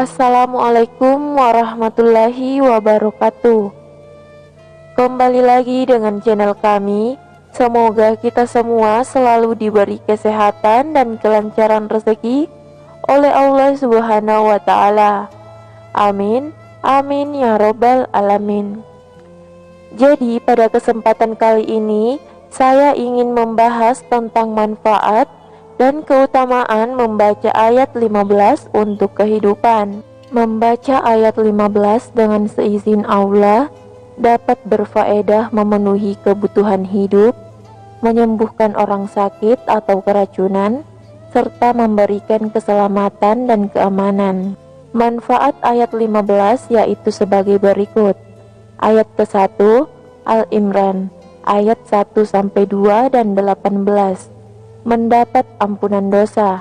Assalamualaikum warahmatullahi wabarakatuh. Kembali lagi dengan channel kami. Semoga kita semua selalu diberi kesehatan dan kelancaran rezeki oleh Allah Subhanahu wa Ta'ala. Amin, amin ya Robbal 'Alamin. Jadi, pada kesempatan kali ini, saya ingin membahas tentang manfaat dan keutamaan membaca ayat 15 untuk kehidupan. Membaca ayat 15 dengan seizin Allah dapat berfaedah memenuhi kebutuhan hidup, menyembuhkan orang sakit atau keracunan, serta memberikan keselamatan dan keamanan. Manfaat ayat 15 yaitu sebagai berikut. Ayat ke-1 Al-Imran, ayat 1-2 dan 18. Mendapat ampunan dosa.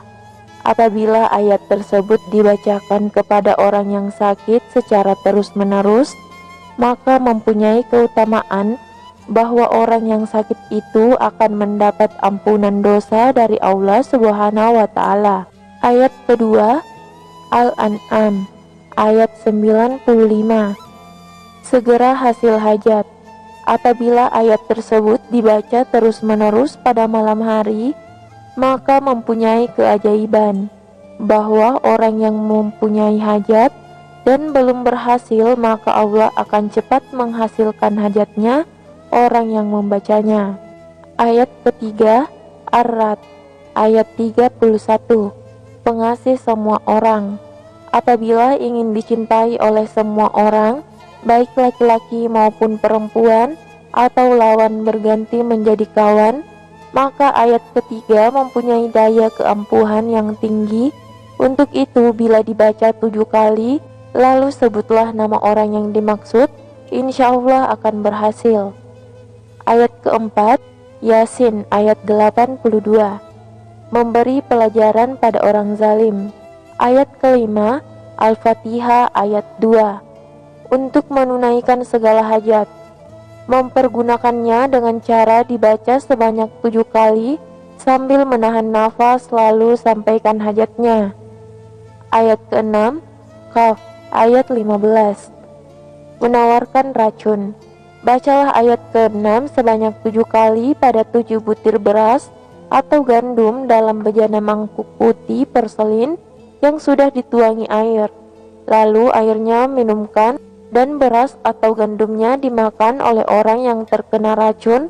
Apabila ayat tersebut dibacakan kepada orang yang sakit secara terus-menerus, maka mempunyai keutamaan bahwa orang yang sakit itu akan mendapat ampunan dosa dari Allah Subhanahu wa Ta'ala. Ayat kedua Al-An'am, ayat 95. Segera hasil hajat. Apabila ayat tersebut dibaca terus-menerus pada malam hari, maka mempunyai keajaiban bahwa orang yang mempunyai hajat dan belum berhasil, maka Allah akan cepat menghasilkan hajatnya orang yang membacanya. Ayat ketiga Ar-Ra'd, ayat 31. Pengasih semua orang. Apabila ingin dicintai oleh semua orang, baik laki-laki maupun perempuan, atau lawan berganti menjadi kawan, maka ayat ketiga mempunyai daya keampuhan yang tinggi. Untuk itu, bila dibaca 7 kali, lalu sebutlah nama orang yang dimaksud, insya Allah akan berhasil. Ayat keempat Yasin, ayat 82. Memberi pelajaran pada orang zalim. Ayat kelima Al-Fatihah, ayat 2. Untuk menunaikan segala hajat. Mempergunakannya dengan cara dibaca sebanyak 7 kali sambil menahan nafas lalu sampaikan hajatnya. Ayat ke-6 Qaf, ayat 15. Menawarkan racun. Bacalah ayat ke-6 sebanyak 7 kali pada 7 butir beras atau gandum dalam bejana mangkuk putih perselin yang sudah dituangi air. Lalu airnya minumkan dan beras atau gandumnya dimakan oleh orang yang terkena racun.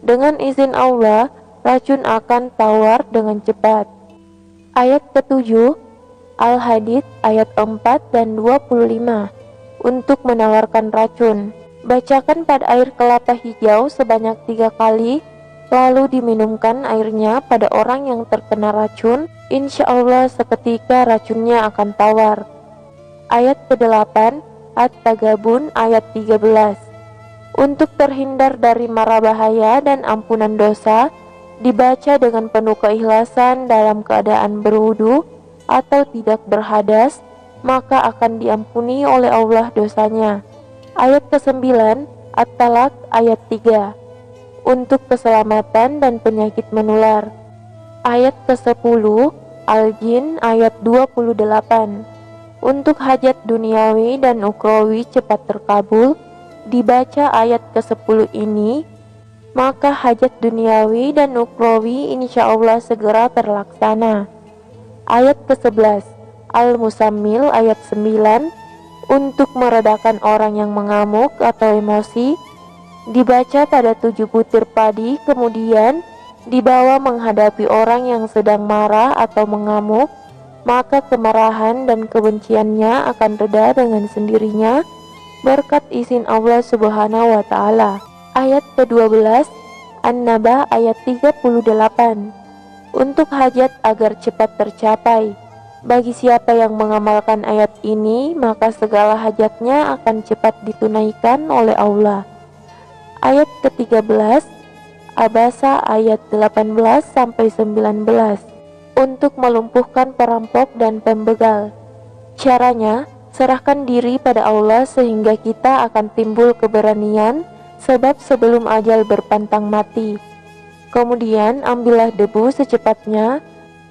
Dengan izin Allah, racun akan tawar dengan cepat. Ayat ke-7 Al-Hadid, ayat 4 dan 25. Untuk menawarkan racun. Bacakan pada air kelapa hijau sebanyak 3 kali, lalu diminumkan airnya pada orang yang terkena racun. Insya Allah seketika racunnya akan tawar. Ayat ke-8 At-Tagabun, ayat 13. Untuk terhindar dari mara bahaya dan ampunan dosa, dibaca dengan penuh keikhlasan dalam keadaan berwudu atau tidak berhadas, maka akan diampuni oleh Allah dosanya. Ayat ke-9 At-Talaq, ayat 3. Untuk keselamatan dan penyakit menular. Ayat ke-10 Al-Jin, ayat 28. Untuk hajat duniawi dan ukhrawi cepat terkabul, dibaca ayat ke-10 ini, maka hajat duniawi dan ukhrawi insya Allah segera terlaksana. Ayat ke-11 Al-Muzammil, ayat 9. Untuk meredakan orang yang mengamuk atau emosi, dibaca pada 7 butir padi, kemudian dibawa menghadapi orang yang sedang marah atau mengamuk, maka kemarahan dan kebenciannya akan reda dengan sendirinya berkat izin Allah Subhanahu wa Ta'ala. Ayat ke-12 An-Naba, ayat 38. Untuk hajat agar cepat tercapai. Bagi siapa yang mengamalkan ayat ini, maka segala hajatnya akan cepat ditunaikan oleh Allah. Ayat ke-13 Abasa, ayat 18-19. Untuk melumpuhkan perampok dan pembegal. Caranya, serahkan diri pada Allah sehingga kita akan timbul keberanian, sebab sebelum ajal berpantang mati. Kemudian ambillah debu secepatnya.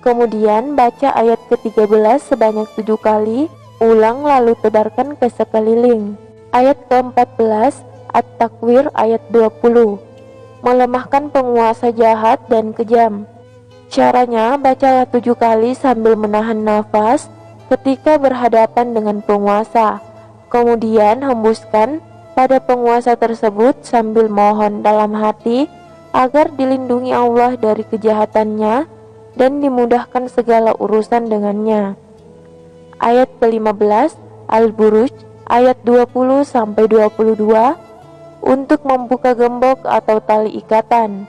Kemudian baca ayat ke-13 sebanyak 7 kali, ulang lalu tebarkan ke sekeliling. Ayat ke-14, At-Takwir ayat 20. Melemahkan penguasa jahat dan kejam. Caranya, bacalah 7 kali sambil menahan nafas ketika berhadapan dengan penguasa. Kemudian hembuskan pada penguasa tersebut sambil mohon dalam hati agar dilindungi Allah dari kejahatannya dan dimudahkan segala urusan dengannya. Ayat ke-15, Al-Buruj ayat 20-22, untuk membuka gembok atau tali ikatan.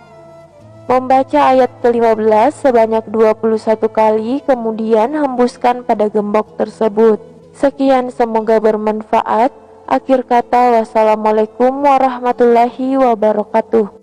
Membaca ayat ke-15 sebanyak 21 kali, kemudian hembuskan pada gembok tersebut. Sekian, semoga bermanfaat. Akhir kata, wassalamualaikum warahmatullahi wabarakatuh.